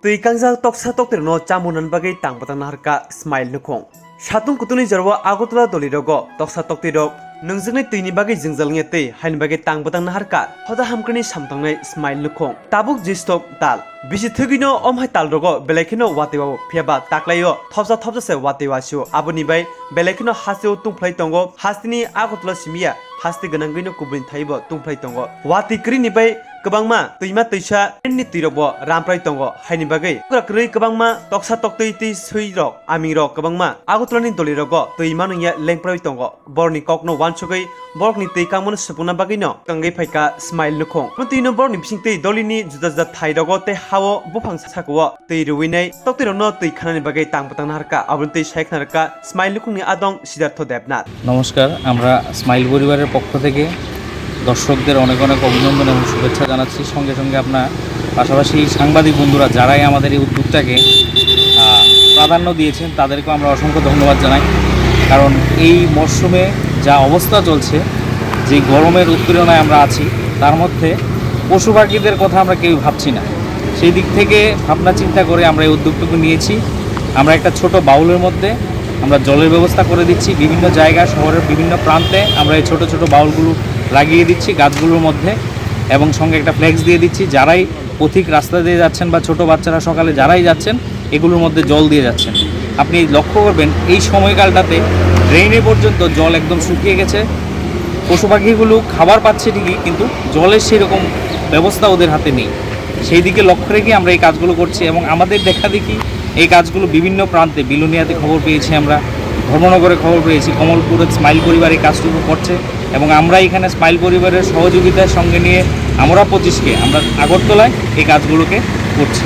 tui kangjak toksa toktir no chamunan bagai tangpatang naharka smile nukhong satung kutuni jarwa agotla dolirogo toksa toktirok nungjungni tuini bagai jingjalnge tei hain bagai tangpatang naharka hoda hamkrani samtangnai smile nukhong tabuk jistok tal bisi thugino omhai talrogo belekhino watewa phiaba taklayo thopsa se watewasio aboni bai belekhino haseo tungphlai tongo hastini agotla simia hasti ganangino kubin thaibo tungphlai tongo wati krini bai kebangma tuima tuisa ni tirobo ramprai tongo haini bagai krakrui kebangma toksa toktui ti suirok amirok kebangma agotlani dolirogo tuima nungya lengprai tongo borni kokno wansugai borkni tei kamon supuna bagino kangai phaika smile nukhong mutino borni bisingtei dolini juda thairogo te hawo bufang sasakuo tei ruwinai toktirono tei khanani bagai tangpatang harka abuntei shaikhnarka smile nukhungni adong siddhartho devnath নমস্কার। আমরা smile পরিবারের পক্ষ থেকে দর্শকদের অনেক অনেক অভিনন্দন এবং শুভেচ্ছা জানাচ্ছি। সঙ্গে সঙ্গে আপনার পাশাপাশি সাংবাদিক বন্ধুরা যারাই আমাদের এই উদ্যোগটাকে প্রাধান্য দিয়েছেন তাদেরকেও আমরা অসংখ্য ধন্যবাদ জানাই। কারণ এই মরশুমে যা অবস্থা চলছে, যে গরমের উত্তীর্ণায় আমরা আছি, তার মধ্যে পশু পাখিদের কথা আমরা কেউ ভাবছি না। সেই দিক থেকে ভাবনা চিন্তা করে আমরা এই উদ্যোগটুকু নিয়েছি। আমরা একটা ছোট বাউলের মধ্যে আমরা জলের ব্যবস্থা করে দিচ্ছি। বিভিন্ন জায়গায় শহরের বিভিন্ন প্রান্তে আমরা এই ছোট ছোট বাউলগুলো লাগিয়ে দিচ্ছি গাছগুলোর মধ্যে, এবং সঙ্গে একটা ফ্লেক্স দিয়ে দিচ্ছি। যারাই পথিক রাস্তা দিয়ে যাচ্ছেন বা ছোট বাচ্চারা সকালে যারাই যাচ্ছেন, এগুলোর মধ্যে জল দিয়ে যাচ্ছেন। আপনি লক্ষ্য করবেন এই সময়কালটাতে ড্রেনে পর্যন্ত জল একদম শুকিয়ে গেছে। পশু পাখিগুলো খাবার পাচ্ছে ঠিকই, কিন্তু জলের সেরকম ব্যবস্থা ওদের হাতে নেই। সেই দিকে লক্ষ্য রেখে আমরা এই কাজগুলো করছি, এবং আমাদের দেখা দেখি এই কাজগুলো বিভিন্ন প্রান্তে, বিলুনিয়াতে খবর পেয়েছি, আমরা ধর্মনগরে খবর পেয়েছি, কমলপুরের স্মাইল পরিবার এই কাজটুকু করছে, এবং আমরা এখানে স্মাইল পরিবারের সহযোগিতার সঙ্গে নিয়ে আমরা 25কে আমরা আগরতলায় এই কাজগুলোকে করছি।